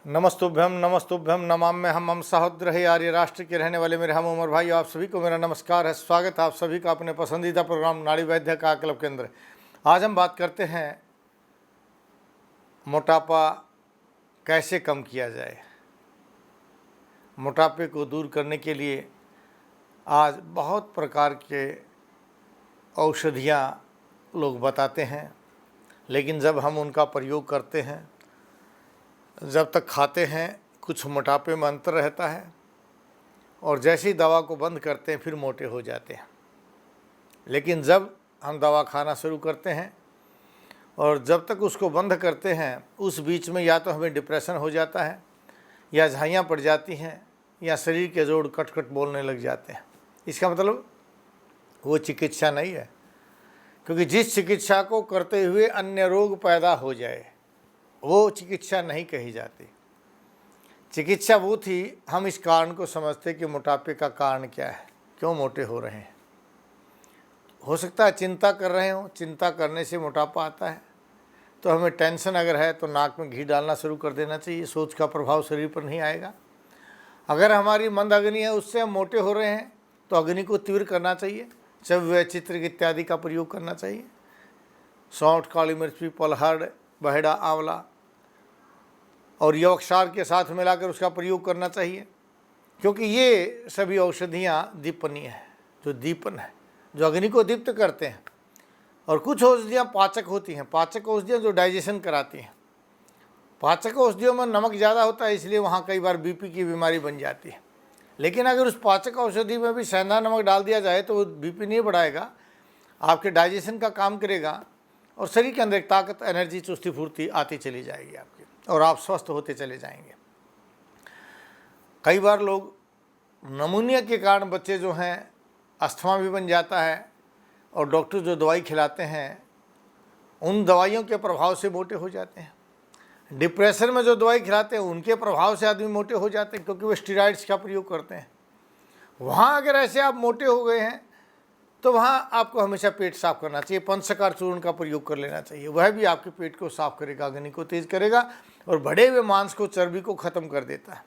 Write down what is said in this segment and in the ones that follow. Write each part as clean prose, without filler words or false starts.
नमस्तुभ्यम नमस्तुभ्यम नमाम्य हम सहोदर है आर्य राष्ट्र के रहने वाले मेरे हम उमर भाई, आप सभी को मेरा नमस्कार है। स्वागत है आप सभी का अपने पसंदीदा प्रोग्राम नाड़ी वैद्य का क्लब के अंदर। आज हम बात करते हैं मोटापा कैसे कम किया जाए। मोटापे को दूर करने के लिए आज बहुत प्रकार के औषधियाँ लोग बताते हैं, लेकिन जब हम उनका प्रयोग करते हैं, जब तक खाते हैं, कुछ मोटापे में अंतर रहता है और जैसी दवा को बंद करते हैं फिर मोटे हो जाते हैं। लेकिन जब हम दवा खाना शुरू करते हैं और जब तक उसको बंद करते हैं, उस बीच में या तो हमें डिप्रेशन हो जाता है, या झाइयाँ पड़ जाती हैं, या शरीर के जोड़ कट कट बोलने लग जाते हैं। इसका मतलब वो चिकित्सा नहीं है, क्योंकि जिस चिकित्सा को करते हुए अन्य रोग पैदा हो जाए वो चिकित्सा नहीं कही जाती। चिकित्सा वो थी, हम इस कारण को समझते कि मोटापे का कारण क्या है, क्यों मोटे हो रहे हैं। हो सकता है चिंता कर रहे हो, चिंता करने से मोटापा आता है, तो हमें टेंशन अगर है तो नाक में घी डालना शुरू कर देना चाहिए, सोच का प्रभाव शरीर पर नहीं आएगा। अगर हमारी मंद अग्नि है, उससे हम मोटे हो रहे हैं, तो अग्नि को तीव्र करना चाहिए, चव्य चित्र इत्यादि का प्रयोग करना चाहिए। सौंठ, काली मिर्च, पीपल, हर्ड, बहेड़ा, आंवला और यवक्षार के साथ मिलाकर उसका प्रयोग करना चाहिए, क्योंकि ये सभी औषधियाँ दीपनीय हैं, जो दीपन है, जो अग्नि को दीप्त करते हैं। और कुछ औषधियाँ पाचक होती हैं, पाचक औषधियाँ जो डाइजेशन कराती हैं। पाचक औषधियों में नमक ज़्यादा होता है, इसलिए वहाँ कई बार बीपी की बीमारी बन जाती है। लेकिन अगर उस पाचक औषधि में भी सेंधा नमक डाल दिया जाए तो वो बीपी नहीं बढ़ाएगा, आपके डाइजेशन का काम करेगा और शरीर के अंदर एक ताकत, एनर्जी, चुस्ती फुर्ती आती चली जाएगी आपकी, और आप स्वस्थ होते चले जाएंगे। कई बार लोग नमूनिया के कारण बच्चे जो हैं, अस्थमा भी बन जाता है, और डॉक्टर जो दवाई खिलाते हैं उन दवाइयों के प्रभाव से मोटे हो जाते हैं। डिप्रेशन में जो दवाई खिलाते हैं उनके प्रभाव से आदमी मोटे हो जाते हैं, क्योंकि वो स्टेरॉइड्स का प्रयोग करते हैं। वहाँ अगर ऐसे आप मोटे हो गए हैं तो वहाँ आपको हमेशा पेट साफ करना चाहिए, पंचशकार चूर्ण का प्रयोग कर लेना चाहिए। वह भी आपके पेट को साफ करेगा, अग्नि को तेज करेगा और बढ़े हुए मांस को, चर्बी को खत्म कर देता है।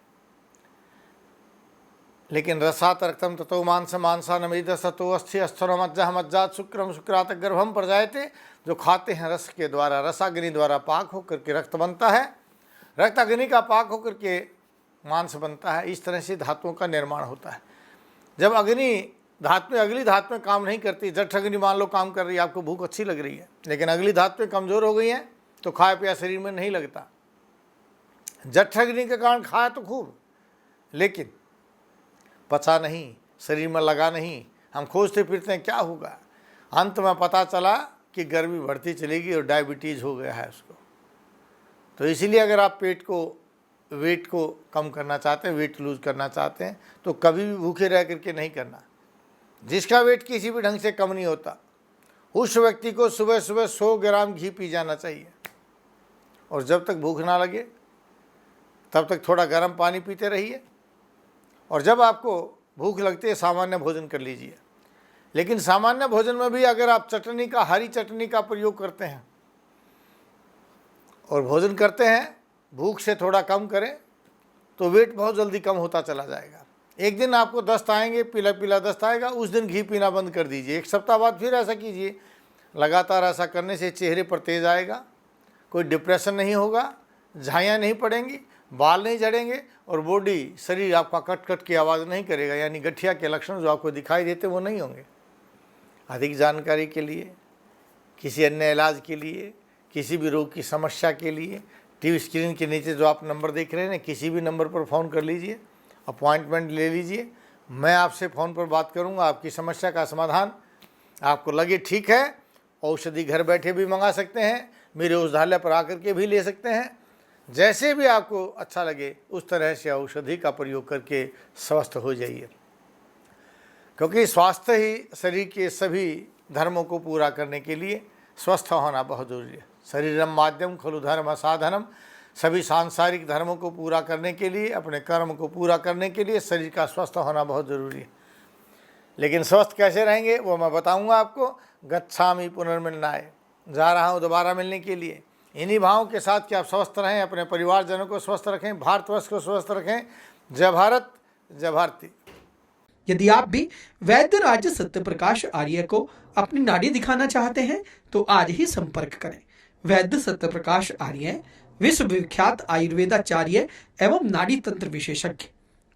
लेकिन रसात रक्तम ततो मांस मांसा नमेद सतो अस्थि अस्थर मज्जा मज्जात शुक्रम शुक्रात गर्भम प्रजायते। जो खाते हैं रस के द्वारा, रसाग्नि द्वारा पाक होकर के रक्त बनता है, रक्त अग्नि का पाक होकर के मांस बनता है। इस तरह से धातुओं का निर्माण होता है। जब अग्नि धातु में, अगली धातु में काम नहीं करती, जठ अग्नि मान लो काम कर रही है, आपको भूख अच्छी लग रही है, लेकिन अगली धातु में कमज़ोर हो गई है तो खाया पिया शरीर में नहीं लगता। जठ अग्नि के कारण खाया तो खूब, लेकिन पचा नहीं, शरीर में लगा नहीं। हम खोजते फिरते हैं क्या होगा, अंत में पता चला कि गर्मी बढ़ती चलेगी और डायबिटीज़ हो गया है उसको। तो इसीलिए अगर आप पेट को, वेट को कम करना चाहते हैं, वेट लूज करना चाहते हैं, तो कभी भी भूखे रह करके नहीं करना। जिसका वेट किसी भी ढंग से कम नहीं होता, उस व्यक्ति को सुबह सुबह 100 ग्राम घी पी जाना चाहिए, और जब तक भूख ना लगे तब तक थोड़ा गर्म पानी पीते रहिए, और जब आपको भूख लगती है सामान्य भोजन कर लीजिए। लेकिन सामान्य भोजन में भी अगर आप चटनी का, हरी चटनी का प्रयोग करते हैं और भोजन करते हैं, भूख से थोड़ा कम करें, तो वेट बहुत जल्दी कम होता चला जाएगा। एक दिन आपको दस्त आएंगे, पीला पीला दस्त आएगा, उस दिन घी पीना बंद कर दीजिए। एक सप्ताह बाद फिर ऐसा कीजिए। लगातार ऐसा करने से चेहरे पर तेज आएगा, कोई डिप्रेशन नहीं होगा, झाइयाँ नहीं पड़ेंगी, बाल नहीं झड़ेंगे, और बॉडी, शरीर आपका कट कट की आवाज़ नहीं करेगा, यानी गठिया के लक्षण जो आपको दिखाई देते वो नहीं होंगे। अधिक जानकारी के लिए, किसी अन्य इलाज के लिए, किसी भी रोग की समस्या के लिए, टीवी स्क्रीन के नीचे जो आप नंबर देख रहे हैं ना, किसी भी नंबर पर फ़ोन कर लीजिए, अपॉइंटमेंट ले लीजिए। मैं आपसे फ़ोन पर बात करूंगा, आपकी समस्या का समाधान आपको लगे ठीक है, औषधि घर बैठे भी मंगा सकते हैं, मेरे औषधालय पर आकर के भी ले सकते हैं। जैसे भी आपको अच्छा लगे उस तरह से औषधि का प्रयोग करके स्वस्थ हो जाइए, क्योंकि स्वास्थ्य ही शरीर के सभी धर्मों को पूरा करने के लिए स्वस्थ होना बहुत जरूरी है। शरीरम माध्यम खलु धर्म साधनम। सभी सांसारिक धर्मों को पूरा करने के लिए, अपने कर्म को पूरा करने के लिए शरीर का स्वस्थ होना बहुत ज़रूरी है। लेकिन स्वस्थ कैसे रहेंगे वो मैं बताऊंगा आपको। गच्छामि पुनर्मिलनाय, जा रहा हूँ दोबारा मिलने के लिए। इन्हीं भावों के साथ कि आप स्वस्थ रहें, अपने परिवारजनों को स्वस्थ रखें, भारतवर्ष को स्वस्थ रखें। जय भारत, जय भारती। यदि आप भी वैद्यराज सत्यप्रकाश आर्य को अपनी नाड़ी दिखाना चाहते हैं तो आज ही संपर्क करें। वैद्य सत्यप्रकाश आर्य विश्वविख्यात आयुर्वेदाचार्य एवं नाड़ी तंत्र विशेषज्ञ।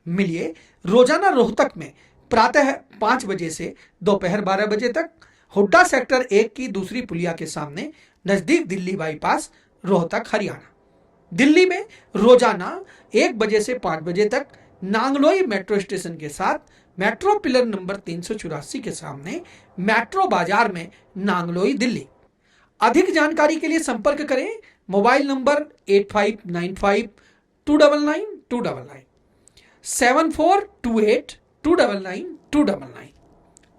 मिलिए रोजाना रोहतक में प्रातः 5 बजे से दोपहर 12 बजे तक, हुड्डा सेक्टर 1 की दूसरी पुलिया के सामने, नजदीक दिल्ली बाईपास, रोहतक, हरियाणा। दिल्ली में रोजाना 1 बजे से 5 बजे तक, नांगलोई मेट्रो स्टेशन के साथ, मेट्रो पिलर नंबर 384 के सामने, मेट्रो बाजार में, नांगलोई, दिल्ली। अधिक जानकारी के लिए संपर्क करें मोबाइल नंबर 8595299299 7428299299।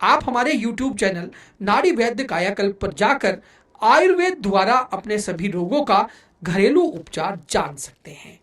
आप हमारे YouTube चैनल नाड़ी वैद्य कायाकल्प पर जाकर आयुर्वेद द्वारा अपने सभी रोगों का घरेलू उपचार जान सकते हैं।